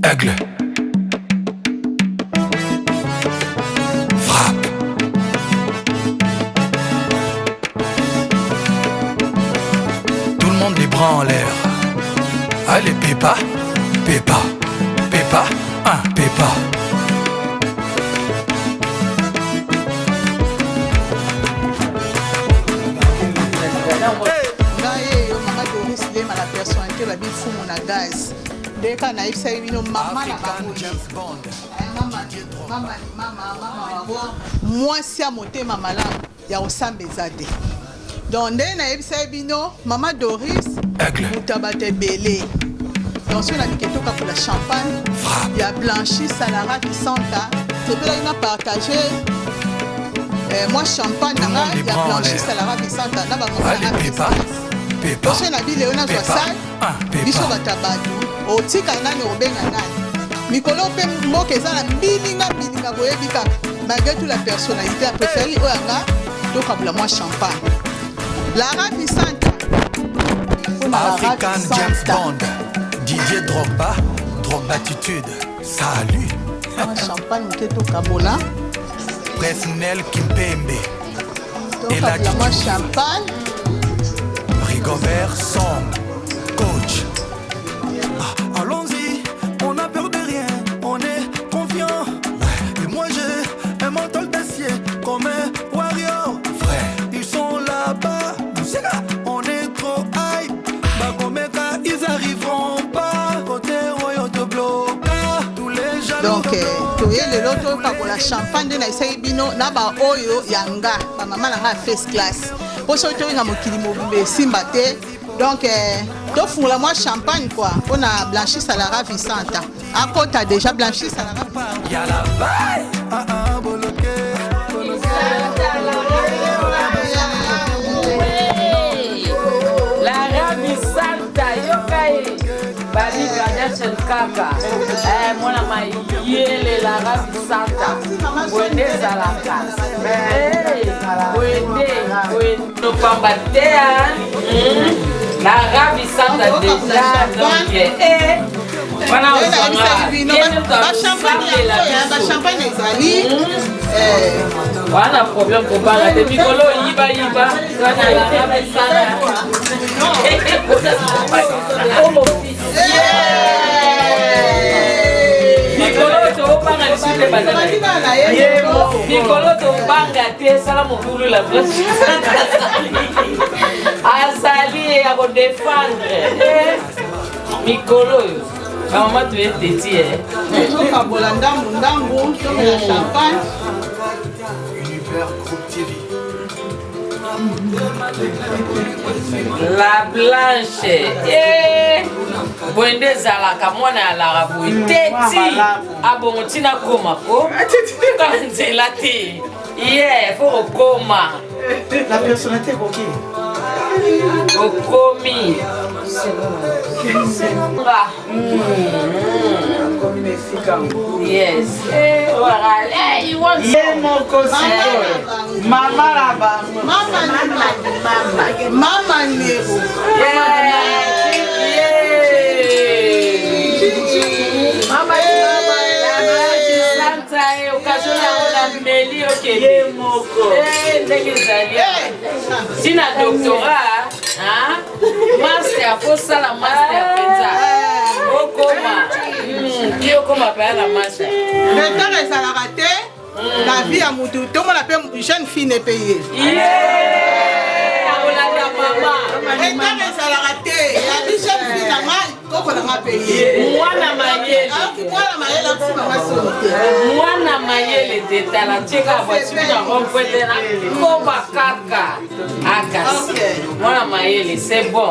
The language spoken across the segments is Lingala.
Aigle. Frappe. Tout le monde les bras en l'air. Allez, Pépa, Pépa, Pépa, Pépa. La personnalité la vie fou mon gaz. Dès qu'on a eu ça, il y a maman moi si à monter maman là, il y a au Sambezade. Donc dès qu'on a eu ça, maman Doris, ou tabate belé. Donc si on a dit que tout pour la champagne, il y a Blanchi Salara qui senta. C'est bien là il a partagé. Moi champagne, il y a Blanchi Salara qui senta. Là bas Pépa. Si on a dit Léona Joissal, biso batabatu, otika nani obenga nani. Mikolo pe mboka eza na bilinga boyebi kaka. Malgré toute la personnalité, a préféré oyanga donc kabula moi champagne. La ravissante. African James Bond. Didier Drogba, Drogbatitude. Salut. Champagne to kabona. Presnel Kimpembe. Et la moi champagne. Rigobert Song, coach. Allons-y, on n'a peur de rien, on est confiant. Et moi j'ai un mental d'acier comme un warrior. Frère, ils sont là-bas, on est trop high. Bakomeka, ils arriveront pas. Côté royaume de bloc, tous les jaloux. Donc, tu es le loto pour la champagne de Naïsaï Bino, Naba Oyo, Yanga, ma maman a first class. Pour ce que nous avons Simbate, donc, tu fous la moi champagne quoi. On a blanchi Salara Vicente. À côté, tu as déjà blanchi Salara. il y a la baille. La Ravissanta, yokai. Bali Ganyashen Kaka. Mwana mayele la Ravissanta. Wende Zalaka. Wende. No Pambatea. La Ravissanta déjà. Donc, voilà, champagne ezali wana problème kobanga te mikolo yiba wana la Ravissanta mikolo tobanga lisusu bazala mikolo tobanga te sala mokulu la azali ya kodefendre mikolo oyo maman tu es tétier. La blanche. Bonde zalaka mwana ya larabu teti abongotina koma ko. Kanzela te. Yeah, faut koma. La personnalité coquille. Okomi. Yes. Voilà. You want Mama là-bas. Mama Nero. Sina doctorat, master, faut ça la master penza. Okoma pa la master. Le temps est à la raté, la vie à Moutou, tout le monde appelle jeune fille n'est payée. Le temps est à la raté, la vie jeune fille n'a mal, qu'on a payé. Mwana mayele de talatika voiture na rompete na koba kaka akas. Mwana mayele c'est bon.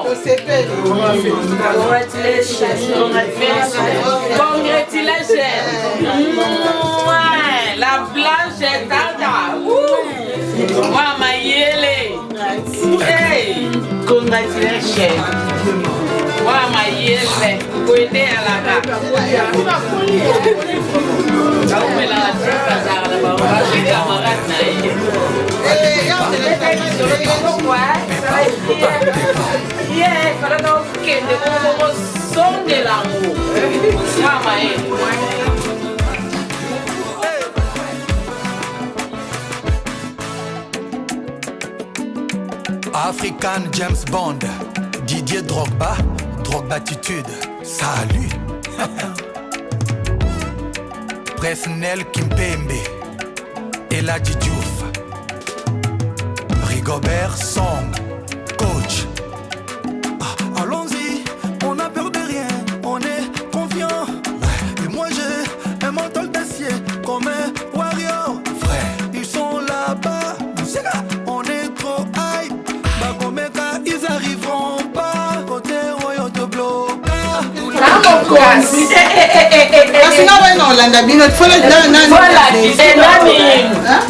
Congratulations. La blanche est tata. Mwana mayele. Hey. Congratulations. Mwana mayele. Koende alaka. Yeah, para não que de como som de l'amour. African James Bond, Didier Drogba, Drogbatitude, salut. Presnel Kimpembe, Eladji Diouf, Rigobert Song, coach. Allons-y, on n'a peur de rien, on est confiant. Et moi j'ai un mental d'acier comme un warrior. Frère, ils sont là-bas, on est trop hype. Bakomeka, ils arriveront pas. Côté royaume de bloc. Kasi nga wana olanda bino fola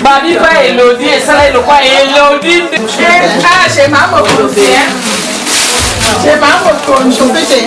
babi pa elodi esala elokwa elodi chez mama mokonzi chez mama mokonzi chauffete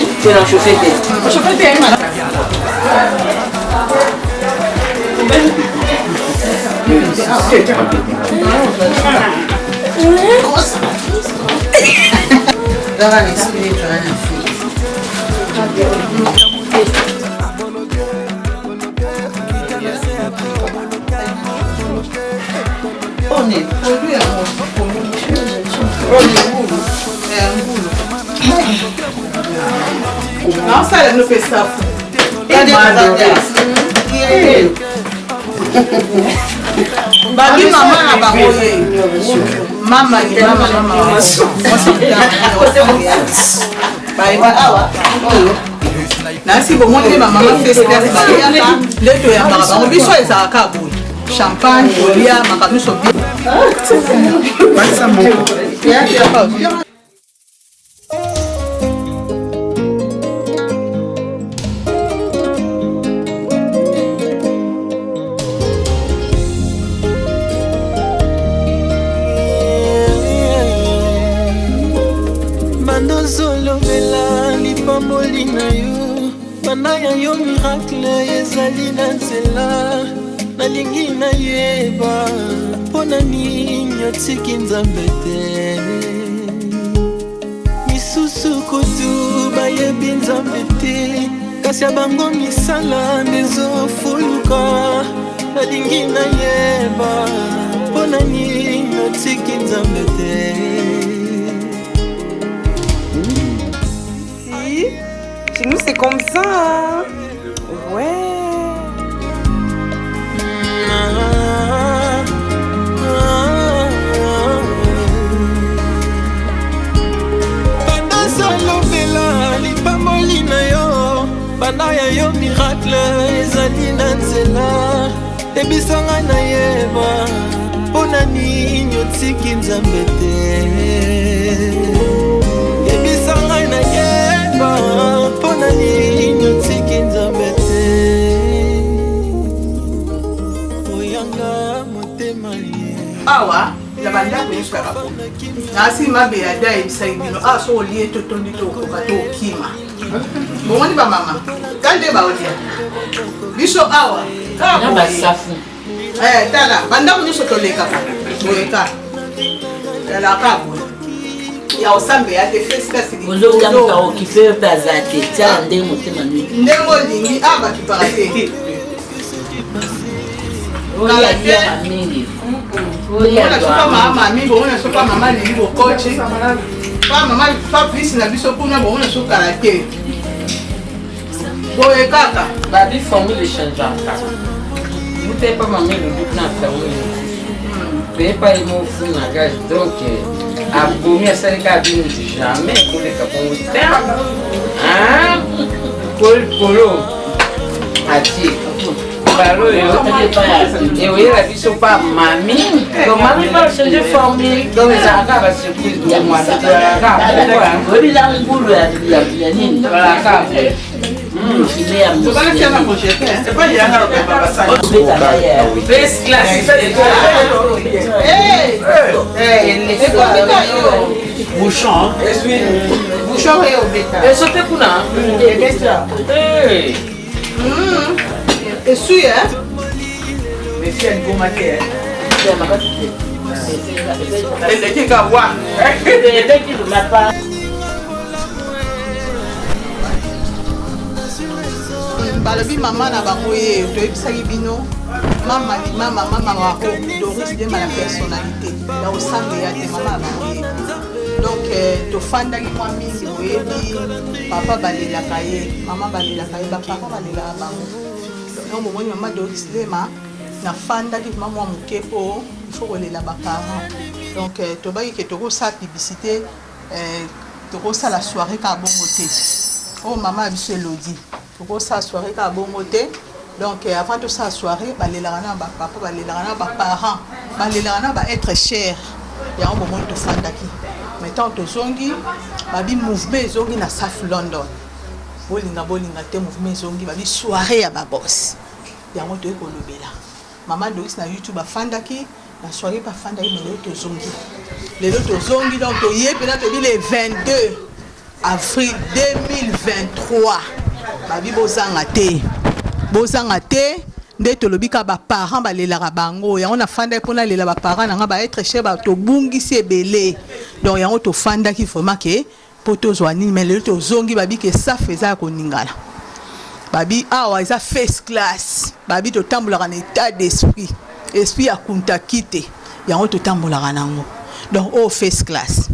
Não sai no pessoal. Babi mama na bango mama ni mama. Nasi bomonde ba mama festa baliaka leto ya bango biso ezalaka boye champagne olia makabiso bien. Basa moko. Zolobela lipamboli na yo bana ya yo miracle ezali na nzela nalingi nayeba mpona nini otiki nzambe te misusu kutu bayebi nzambe te kasi ya bango misala ndezofuluka nalingi nayeba mpona nini otiki nzambe te. Chez nous, c'est comme ça. Ouais. Banda salobela lipamboli na yo banda ya yo miracle ezali na nzela ebisanga nayeba mpona nini otiki nzambe te ebisanga nayeba mpona nini otiki nzambe te oyanga motema ye awa ya bandako nyonso kaka po nasi mabe ya da ebisaki bino awa so olie totondi tokoka to okima bomoni bamama kande baolia biso awa tala bandako nyonso tolekaka boyeka talaka boye ya osambe ya te ozokamika okife mpe aza te tiala ndenge motema nini ndenge olingi awa bakipaka te olialiaka mingi omona soka mama mingi omona soka mama alingi bokoche pa mama pa plisi na biso kuna bomona sokala te boye kaka babi formule echangeaka mute pa mamelo duku na formule pe pa emofuna gage donc abomi asalika bino jamais koleka bongo te kolikolo atie balo yo oyela biso pa mami donc mami pa changer formule donc ezalaka basurprise ya mwadaka obila ngulu ya nini balaka filé à mon Bouchon. bouchon et au bêta sauté pour là et suie hein Mais si elle gomme à terre. elle était qu'à voir balobi mama na bango ye toyebisaki bino mama wako Doris Demba la personnalité ya osambe ya te mama na bango ye donc tofandaki mwa mingi oyebi papa balelaka ye mama balelaka ye bapapa balelaka bango donc momoni mama Doris Lema nafandaki mwa mwa moke mpo ifo kolela baparent donc tobaki ke tokosala publicité tokosala soirée ka bongo te oyo mama ya biso Elodie tokosala soirée ka bongo te donc avant tosala soirée balelaka na bapapa balelaka na baparent balelaka na baêtre cher yango bomoni tofandaki maintenant tozongi babi mouvement ezongi na South London bolinga te mouvement ezongi babi soirée ya baboss yango toye kolobela mama Doris na YouTube afandaki na soirée bafandaki lelo tozongi donc toye pena tobi le 22 avril 2023 babi bozanga te nde tolobi ka baparent balelaka bango yango nafandaki mpona lela baparent nanga baêtre cher tobungisi ebele donc yango tofandaki vraiment ke mpo tozwa nini mais lelo tozongi babi ke safe eza ya koningana babi awa eza first class babi totambolaka na état d'esprit esprit ya kuntaki te yango totambolaka nango donc oyo first class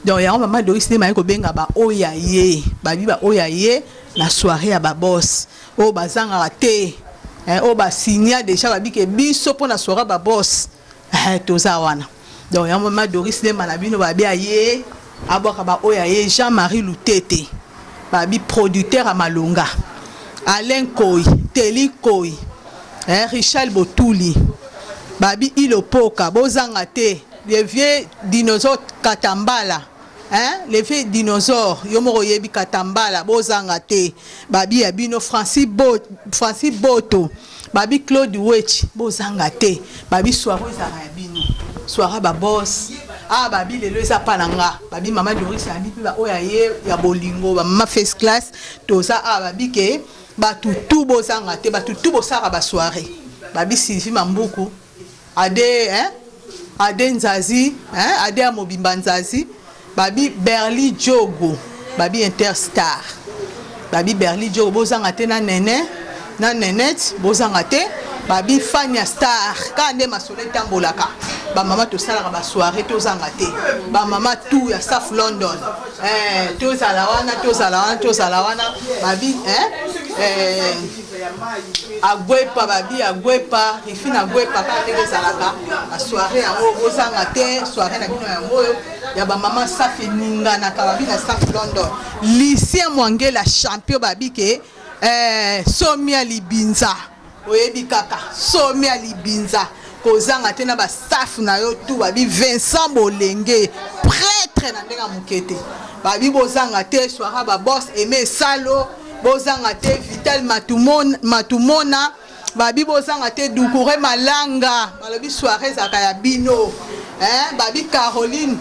donc yango mama Doris Lema kobenga baoya ye babi baoya ye na soirée ya baboss oyo bazangaka te oyo basinya déjà babi ke biso mpo na soirée baboss toza wana donc yango mama Doris Lema na bino babi aye abwaka baoya ye Jean-Marie Lutete babi producteur ya Malonga Alain Koy Teli Koy Richard Botuli babi Ilopoka bozanga te les vieux dinosaures Katambala les vieux dinosaures yomoko yebi Katambala bozanga te babi ya bino Francis Boto babi Claude Wech bozanga te babi soirée ezaka ya bino soirée ba boss babi lelo eza pananga babi mama Doris abi pe ba oya ye ya bolingo ba mama first class toza babi ke batutu bozanga te batutu bosaka ba soirée babi Sylvie Mambuku ade Nzazi ade Amobimba Nzazi babi Berli Jogo babi Interstar babi Berli Jogo bozanga te na Nenette bozanga te babi Fania Star kande masole tambolaka ba mama to salaka ba soirée tozanga te ba mama tout ya South London tozala wana babi agwepa babi agwepa ifina agwepa kande ezalaka ba soirée yango bozanga te soirée na bino yango ya ba mama safi ningana ka babi na South London Lucien Mwangela champion babi ke Somia Libinza oyebi kaka Somia Libinza kozanga te na ba staff na yo tout babi Vincent Bolenge prêtre na ndenga mukete babi bozanga te soirée ba boss Aimé Salo bozanga te Vital Matumona babi bozanga te Doucouré Malanga balobi soirée zaka ya bino babi Caroline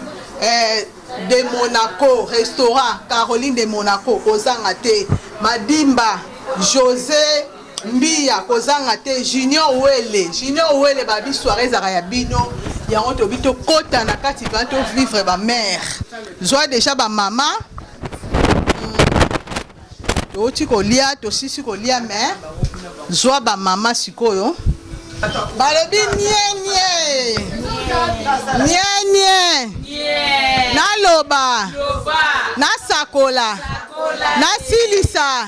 de Monaco restaurant Caroline de Monaco kozanga te Madimba José Mbia kozanga te Junior Wele babi soirée zaka ya bino yango tobi to kota na kati va to vivre ba mère joie déjà ba mama to kolia to sisi kolia mais joie ba mama sikoyo balobi nye naloba nasakola nasilisa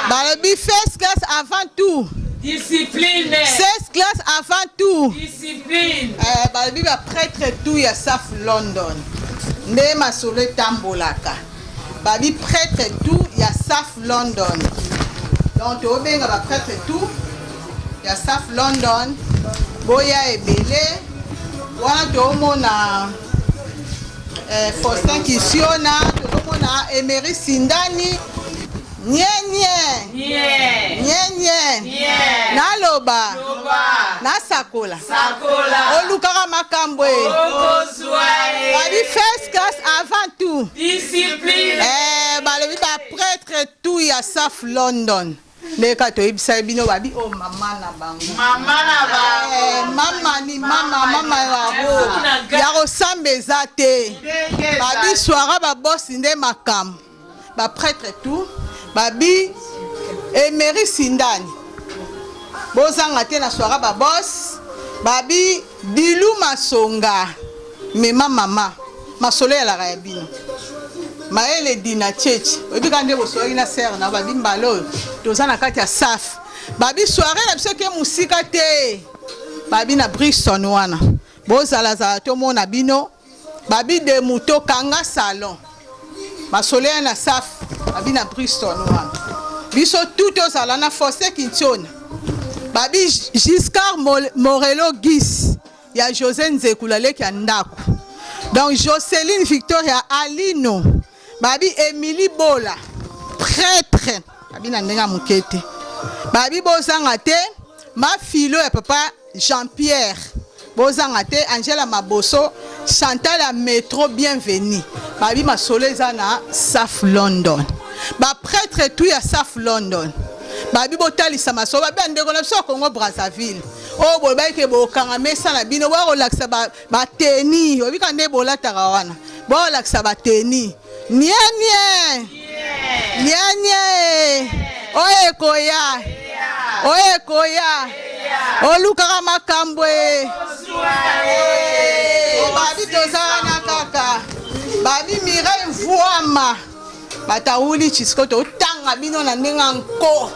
balobi first class avant tout discipline 16 classe avant tout discipline balobi ba prêtre tout ya South London nde masolo tambolaka babi prêtre tout ya South London donc tobenga ba prêtre tout ya South London boya ebele wana tomona Faustin Kisiona tomona Emery Sindani nye naloba nasakola olukaka makambo babi first class avant tout discipline balobi ba prêtre tout ya South London ndeka toyebisa bino babi o mama na bango mama ya kosambe eza te babi soirée babosi nde makambo ba prêtre tout babi Emery Sindani bozanga te na soirée ba boss babi Bilou Masonga mema mama masolo ya la bino maele dina chechi obi kande bosoki na serre na babi mbalo toza na kati ya saf babi soirée na biso ke musika te babi na Brixton wana bozala za to mona bino babi de muto kanga salon masolo ya na saf babi na Brixton wana biso tout ozala na Fossé Kintiona babi Giscard Morello Gis ya José Nzekula leki ya ndako donc Jocelyne Victoria Alino babi Émilie Bola prêtre babi na ndenga mukete babi bozanga te ma filo ya papa Jean-Pierre bozanga te Angela Maboso Chantal à métro bienvenue babi masolo eza na Saf London ba prêtre tout ya Saf London babi botalisa masolo babi andeko na biso Congo Brazzaville o bo ba ke bo kanga mesa na bino bo relaxa ba teni obika nde bolataka wana bo relaxa ba teni nie oye koya olukaka makambo babi tozana kaka babi Mireille Mvuama batauli chisiko totanga bino na ndenga nko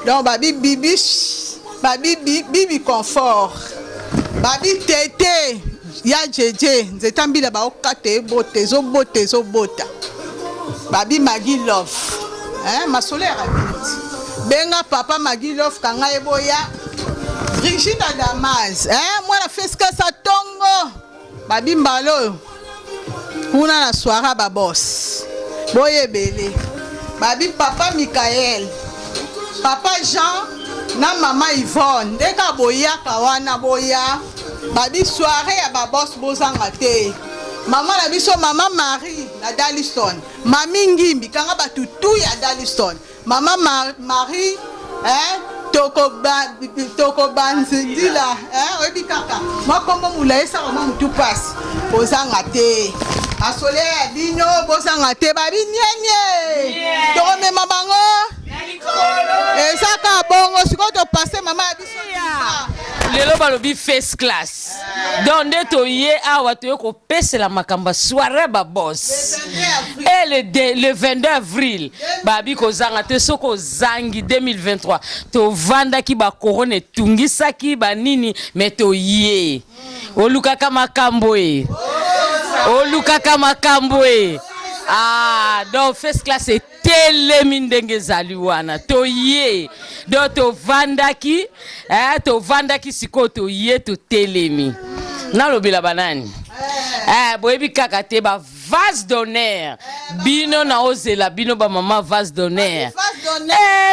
donc babi bibi confort babi tete ya jeje nzeta mbila baokate zobota babi Maggie Love masolo ya rabinoti benga papa Maggie Love kanga eboya Brigitte Damas mwana feska sa tongo babi mbalo kuna na soirée ba boss boye bele babi papa Michael papa Jean na mama Yvonne ndeka boyaka wana boya babi soirée ya ba boss bozanga te mama na biso mama Marie na Dalliston mami Ngimbi kanga batutu ya Dalliston mama Marie toko banzindila oyebi kaka makombo mulaesa koma mutu pasi bozanga te asole ya bino bozanga te babi nyenye tokomema bango ezaka bongo sikoyo topase mama ya biso lelo balobi first class donc nde toye awa toye kopesela makambo soirée ba boss et le 22 avril babi kozanga te soko zangi 2023 tovandaki ba corona etungisaki banini mais toye olukaka makambo donc first class telemi ndenge ezali wana toye donc tovandaki sikoyo toye totelemi nalobela banani boyebi kaka te ba vase d'honneur bino na ozela bino ba mama vase d'honneur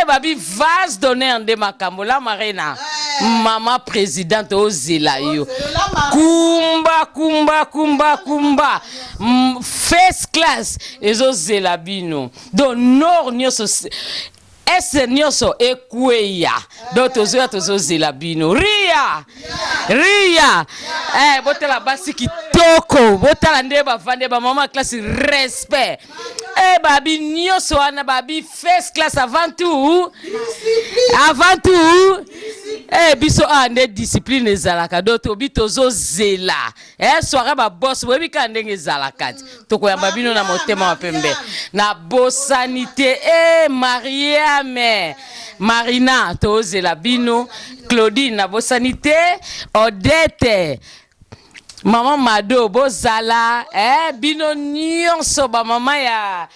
babi vase d'honneur nde makambo la marina mama présidente ozela yo kumba first class ezozela bino donc nord nyonso ese nyonso ekweya donc tozozela bino ria botala basi kitoko botala nde bavande ba mama classe respect babi nyonso wana babi first class avant tout biso ande discipline ezalaka donc tobi tozozela soirée ba boss boyebi ka ndenge ezalaka ti tokoyamba bino na motema wa pembe na bosanité Mariame Marina tozela bino Claudine na bosanité Odette Maman Mado bozala bino nyonso ba mama ya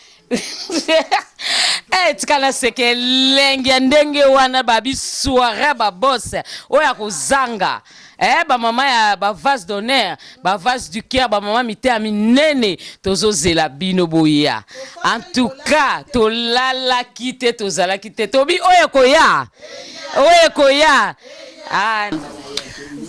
tikala seke lengi ndenge wana babi soirée ba boss oya kozanga ba mama ya ba vase d'honneur ba vase du cœur ba mama mité a minene tozozela bino boya en tout cas tolala kite tozala kite tobi oya koya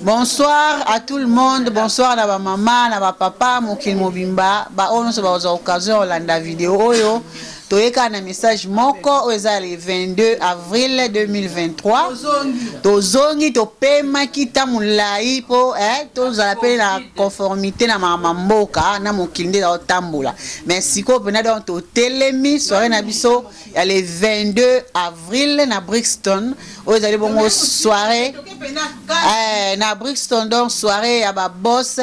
Bonsoir à tout le monde, bonsoir à ma maman, à ma papa, mokil mobimba, ba ono so ba occasion Olanda vidéo oyo toyeka na message moko oyo eza le 22 avril 2023 tozongi topemaki ta molai mpo tozala mpe na conformité na mboka na mokili nde otambola mais sikoyo mpena donc totelemi soirée na biso ya le 22 avril na Brixton oyo ezali bongo soirée na Brixton donc soirée ya baboss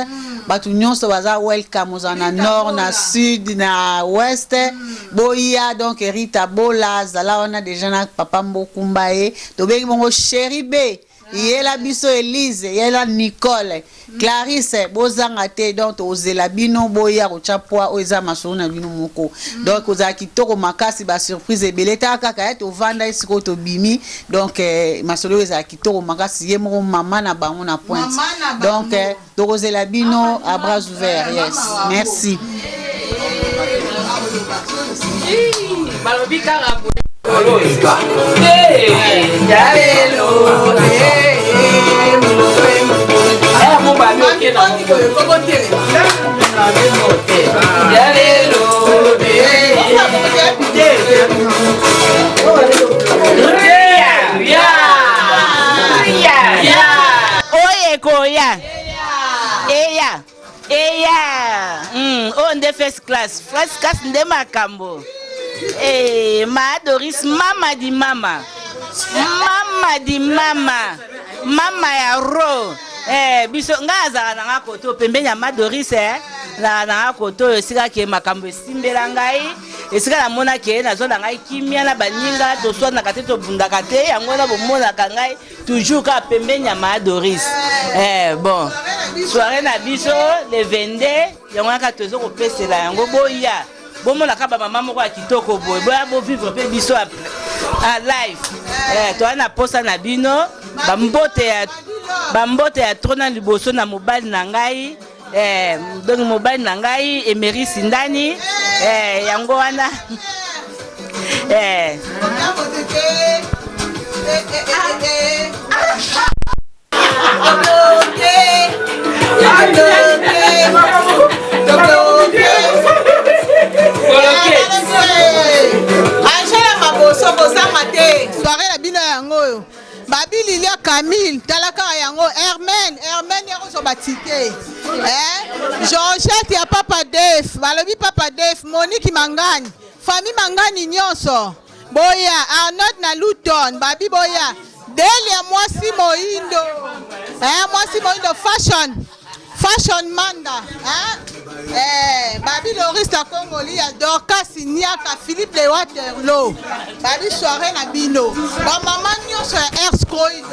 bato nyonso baza welcome oza na nord na sud na ouest boya donc Rita Bola zala wana déjà na papa Mbokumba ye tobengi bongo Chéri B yela biso Elise yela Nicole Clarisse bozanga te donc ozela bino boya kochapwa oza masolo na bino moko donc oza kitoko makasi ba surprise ebele taka kaka to vanda isiko to bimi donc masolo oza kitoko makasi ye moko mama na bango na pointe donc ozela bino à bras ouverts yes merci balobi kaka Pepa Oye koya eya onde first class nde makambo ma Doris mama di mama ya ro biso ngaza na koto pembeni ya ma Doris na koto esika ke makambo esimbela ngai esika na mona ke na zo na ngai kimia na baninga to so na kate to bundaka te yango na bomona ka ngai toujours ka pembeni ya ma Doris bon soirée na biso le 22 yango ka tozo ko pesela yango boya bomona ka ba mama moko ya kitoko boy boya bo vivre pe biso a live to ana posa na bino bambote ya trona liboso na mobile na ngai donc mobile na ngai Emery Sindani yango wana soirée na bino yango babi Lilia Camille talaka yango Hermen yako so batike Georgette ya Papa Def balobi Papa Def Monique Mangani famille Mangani nyonso boya Arnold na Luton babi boya Delia Mwasi Moindo fashion manda babi Lorista Congoli ya Dorcas Niaka Philippe Le Waterloo babi soirée na bino ba mama nyonso ya Erscoid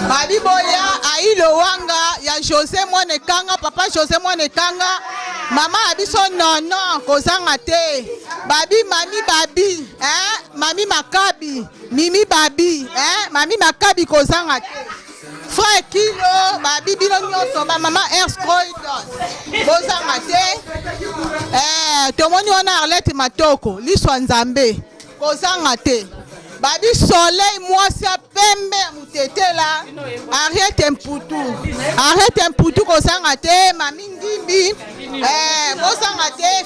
babi boya Ailo Wanga ya José Mwanekanga papa José Mwanekanga mama abiso nono kozanga te babi mami Makabi mimi babi mami Makabi kozanga te frère Kilo babi bino nyonso ba mama Erscoid bozanga te tomoni wana Arlette Matoko liswa Nzambe kozanga te babi Soleil mwasi pembe mutetela arrête mputu kozanga te mami Ngimbi bozanga te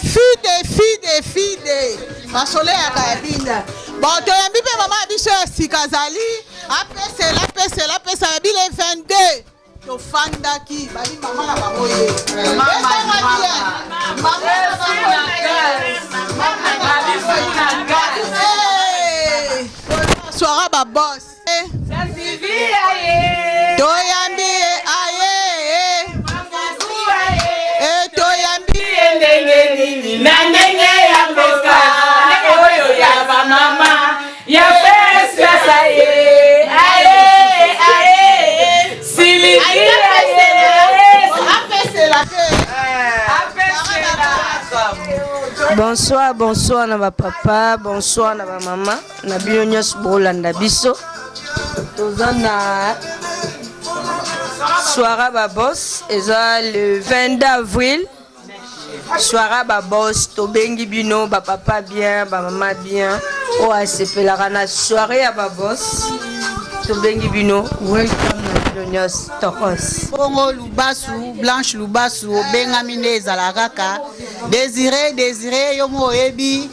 fide masole ya kabina bon toyambi pe mama biso ya sikazali apesela bile 22 tofandaki babi mama na bango ye soara babos toyambi toyambi ndenge nini na ndenge ya mboka oyo ya mama ya festa saye siliki bonsoir na ba papa bonsoir na ba mama na bino nyonso bolanda biso toza na soirée ba boss eza le 22 avril soirée ba boss tobengi bino ba papa bien ba mama bien o asepelaka na soirée ya ba boss tobengi bino welcome na bino nyonso tokos bongo Lubasu Blanche Lubasu obengami nde ezala kaka Désiré, yo mo ebi,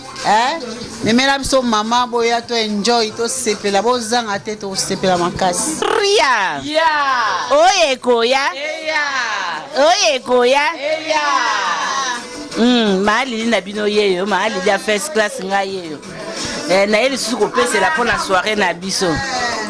memela biso mama boya to enjoy to sepela bozanga te to sepela makasi. Ria. Yeah. Oye koya. Yeah. Oye koya. Yeah. Mahali na bino yeyo, mahali ya first class nga yeyo. Na yeli susu kopesela pour la soirée na biso.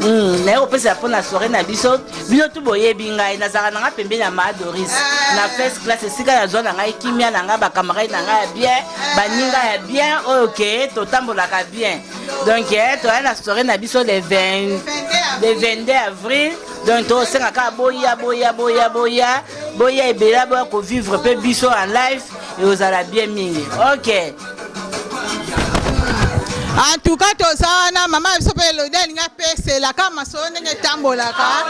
Na yeli kopesela pour la soirée na biso. Bino tu boye bingai na zaka nga pembe na ma Doris. Na first class sika ya zona nga kimia na nga ba camarade na nga bien, baninga ya bien, OK, to tambola ka bien. Donc to na soirée na biso le 22 avril. Donc to senga ka boya ebela boya ko vivre pe biso en live et aux ala bien mingi. OK. En tout cas, tozana maman biso pe lodel nga pese la kama so ndenge tambola ka.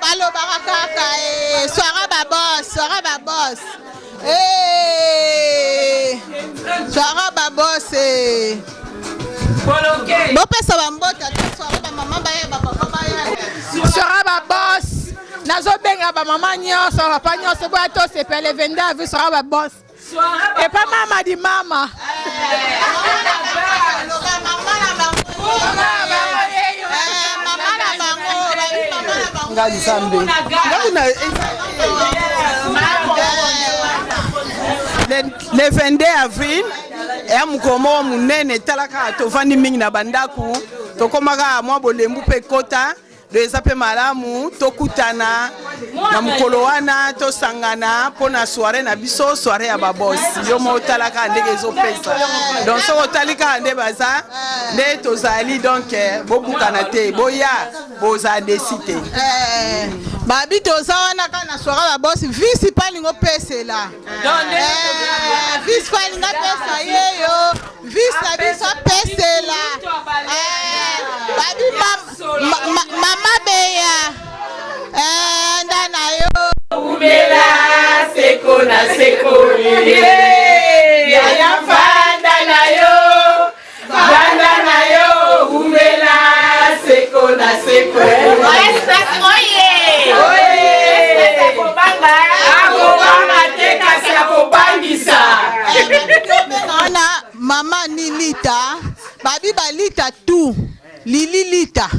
Balo barakaka soara ba boss. Soara ba boss. Bo pesa ba mbota soara ba maman ba ya ba papa ba ya. Soara ba boss. Nazo benga ba maman nyonso papa nyonso bo to se pele 22 avril soara ba boss. Et pas maman di mama. Ngali sambe. Le 22 avril, mukomo munene talaka tovandi mingi na bandaku tokomaka mwa bolembu pe kota eza pe malamu tokutana na mukolo wana tosangana pona soirée na biso soirée ya baboss yo mo talaka ndenge ezopesa donc soko talika nde baza nde tozali donc bokukana te boya boza desite babi toza wana ka na soirée ya baboss visi palingo pesela visi palinga pesa yeyo visi na biso pesela babi mama beya ndana yo umela seko na seko ya fanda na yo umela seko na seko mama ni lita babi balita tu Lili Lita,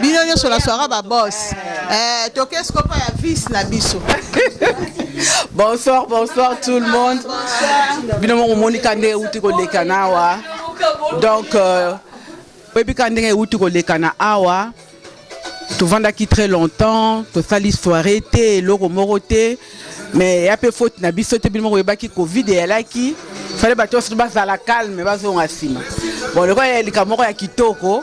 bino sur la soirée ba boss. Qu'est-ce qu'on peut ya vis na biso. Bonsoir tout le monde. Bino mo monika nde uti ko lekana wa. Donc webi kandenge uti ko lekana awa. Tu vanda qui très longtemps, tu sali soirée té loko moroté. Mais ya pe faute na biso te bino mo webaki Covid et la ki. Fallait bato sur base à la calme ba zo ngasima. Bon le quoi likamoko ya kitoko.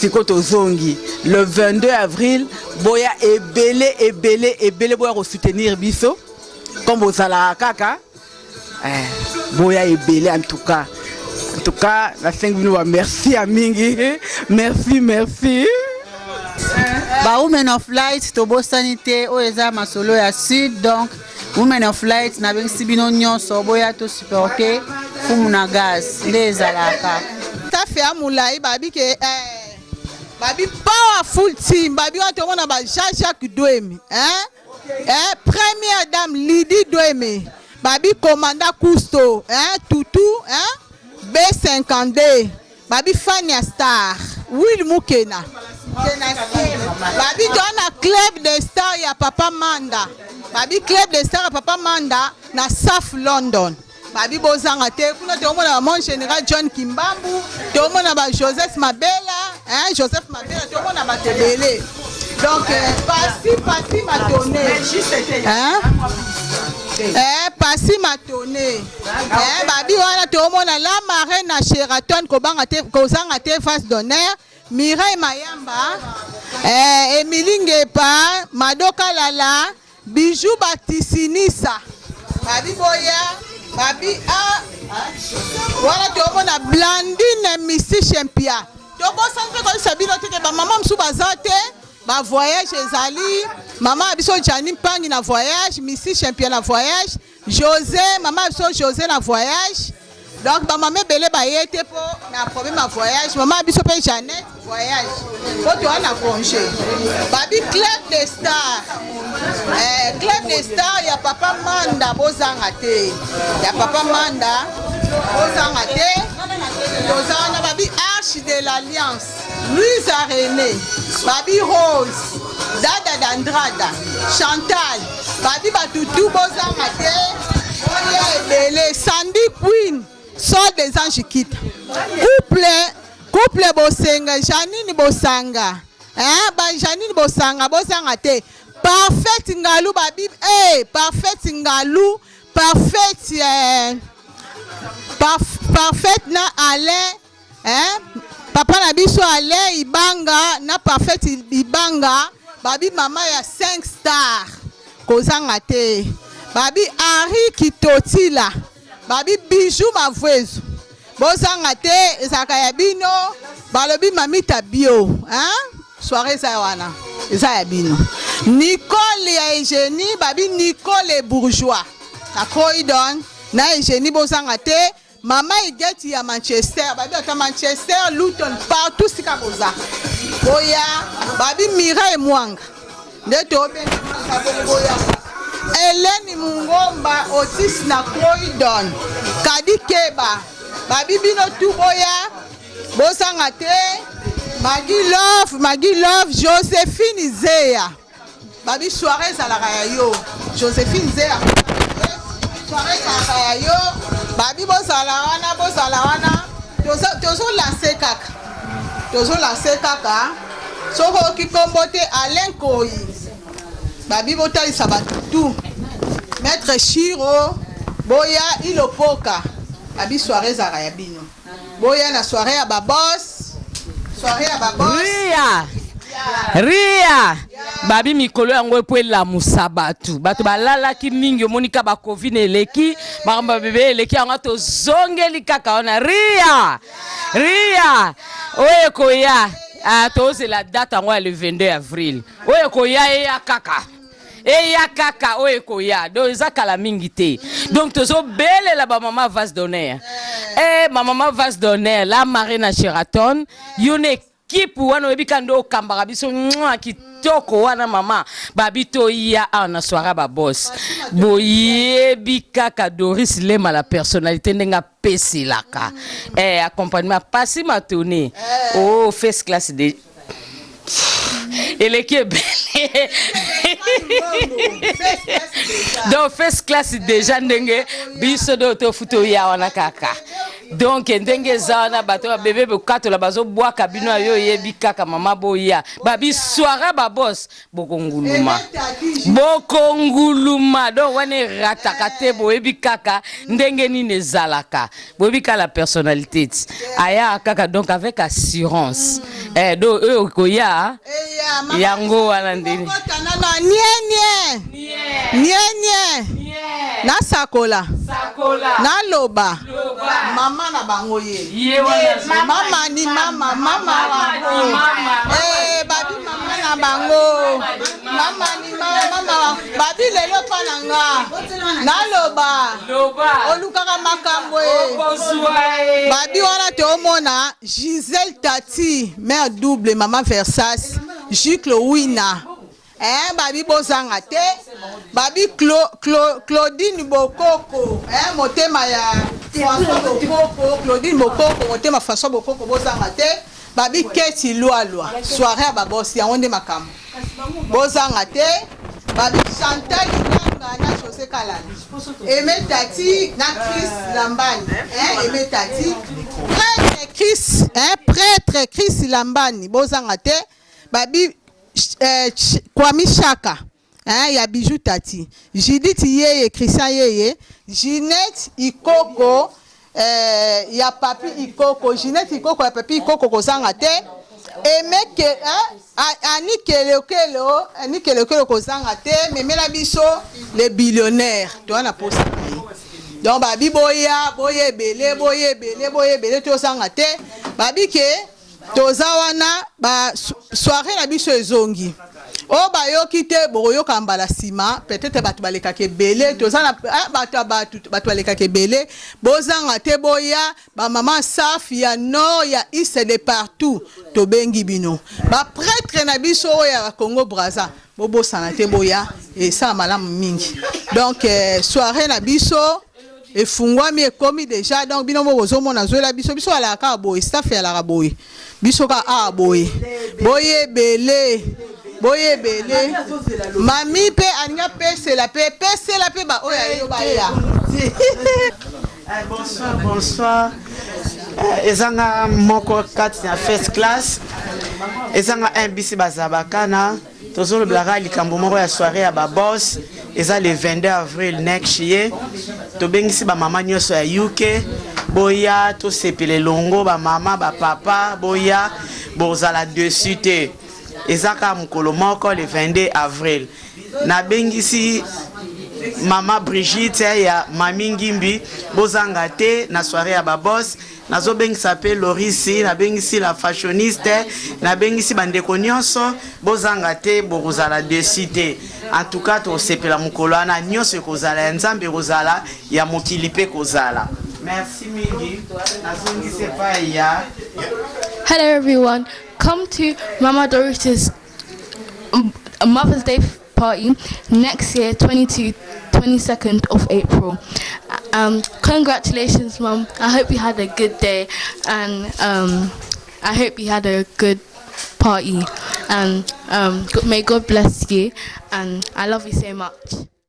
Sikoto zongi le 22 avril boya ebele boya soutenir biso comme bozala kaka boya ebele en tout cas la 5 minutes merci à mingi merci Ba Women of Light to bosanité o eza masolo ya sud donc Women of Light na bengisi bino nyonso boya to supporter fumuna gaz lezalaka ta fait amulai babi ke babi powerful team babi wato mona ba Jacques Douemi première dame Lydie Douemi babi commandant Cousteau Toutou B52 babi Fania Star Will Mukena babi dona club de star ya Papa Manda babi club de star ya Papa Manda na South London babi bozanga te kuna te omona mon général John Kimbambu te omona ba Joseph Mabela te omona ba tebele donc pasi matone pasi matone babi wana te omona la marraine na Sheraton kozanga te face d'honneur Mireille Mayamba Émilie Ngepa Madoka Lala Bijou Batisinisa babi boya babi voilà tu omona Blandine Missy Champia tu bosanpe ko sabino te ba maman msu bazate ba voyage ezali maman biso Jani Mpangi na voyage Missy Champia na voyage José maman biso José na voyage donc ba maman belé ba yete po na problème à voyage maman biso pe Jeannette voyage ko to na congé babi club de stars Club des Stars, il y a Papa Manda, Bozangate. Il y a Papa Manda, Bozangate. Bozangate, Babi Arche de l'Alliance. Louise René, Babi Rose, Dada d'Andrada, Chantal, Babi Batoutou, Bozangate. Bele, Sandy Queen, sort des anges quitte. Couple Bosenga, Janine Bosanga. Janine Bosanga, Bozangate. Parfaite Ngalou, Babi, parfaite Ngalou, parfaite na Alain, papa na biso Alain Ibanga, na parfaite Ibanga, Babi mama ya 5 stars, Kozangate, Babi Henri Kitotila, Babi Bijou Mavwezu, Bozangate, Zakayabino, Balobi Mamita Bio, soirée Zawana. Zayabino. Nicole et Eugénie, Babi Nicole et Bourgeois. Na Croydon, na Eugénie Bozangate, maman Igeti à Manchester, Babi à Manchester, Luton, partout si Kaboza. Boya, Babi Mira et Mwanga. De Tobé, Boya. Hélène Mungomba, Otis na Croydon. Kadi Keba, Babi Bino Tuboya, Bozangate. Maggie Love, Joséphine Zéa. Babi soirée à yo. Joséphine Zéa. Soirée à yo. Babi Bozalawana. Tozo lancé kaka. Tozo lancé kaka. Soko ki kombote Alain Koyi. Babi Botali Sabatutu. Maître Chiro. Boya Ilopoka. Babi soirée à Rayabino. Boya na soirée à Babos. Ria Babi mikolo yango po la musabatu bato balala ki mingi monika ba covid eleki ba bebe eleki yango to zongeli kaka ona Ria oye koya to c'est la date yango le 22 avril oye koya ya kaka oye koya do ezakala mingi te donc tozo belle la ba maman vase d'honneur ma maman vase d'honneur la marina Sheraton une équipe wana ebikando kambara biso kitoko wana mama babito ya na soirée ba boss boyebi kaka Doris Lema la personnalité ndenga pesilaka accompagnement Passi Matoni first class de l'équipe est belle. Donc first class déjà ndenge biso do to futo ya wana kaka. Donc ndenge zana bato bébé bokato la bazo bois kabino yo yebi kaka mama boya. Babi soirée ba boss bokonguluma. Donc wane ratakate boyebi kaka ndenge ni nezalaka. Boyebi kaka la personnalité. Aya kaka donc avec assurance. Do koya yango wana ndini nye na sakola na loba mama na bango ye mama ni mama babi mama na bango mama ni mama babi lelo pananga na loba olukaka makambo babi wana te omona Gisèle Tati mère double maman Versace Jucle Wina babi Bozangate babi Claudine Bokoko motema ya François Bokoko Claudine Bokoko motema François Bokoko Bozangate babi Keti Loalwa soirée ba boss ya onde makambo Bozangate babi Chantal Nganga na José Kalani Aimé Tati na Chris Lambani Aimé Tati prêtre Chris Lambani Bozangate babi Kwami Chaka ya Bijou Tati Judith Yeye Christian Yeye Ginette Ikoko ya Papi Ikoko Ginette Ikoko ya Papi Ikoko Kozangate Emeke Ani Kelokelo Kozangate Memela biso les billionnaires toi na poste donc babi boye bele to Kozangate babi ke toza wana soirée na biso ezongi. O bayoki te boyoka mbala sima peut-être batu balekaka ebele tozana batu balekaka ebele bozanga te boya ba maman saf ya nord ya est de partout to bengi bino ba prêtre na biso ya Congo Brazza bobosana te boya et ça malamu mingi donc soirée na biso efungwami ekomi déjà donc bino bozomona zoela biso alaka boye staff ya la boye biso ka boye boye belé boye belé mami pe anya pese la pe ba oya yo ba ya. Bonsoir. Ezanga moko kati na first class. Ezanga un bisi bazabakana. Tozolo blaga likambo moko ya soirée ya ba boss. Eza le 22 avril next year. To bengisi ba mama nyoso ya UK. Boya to sepele longo ba mama ba papa boya bozala dessus te. Ezaka mukolo moko le 22 avril. Na bengisi Mama Brigitte ya Mami Ngimbi bozanga te na soirée ya ba boss nazo bengisa pe Lorisi na bengisi la fashioniste na bengisi bandeko nyonso bozanga te bozala desite en tout cas to sepela mukolo ana nyonso kozala nzambe kozala ya mokili pe kozala. Merci mingi nazongise pa ya. Hello everyone, come to Mama Doris's Mother's Day party next year, 22nd of April. Congratulations, Mom. I hope you had a good day, and I hope you had a good party, and may God bless you, and I love you so much.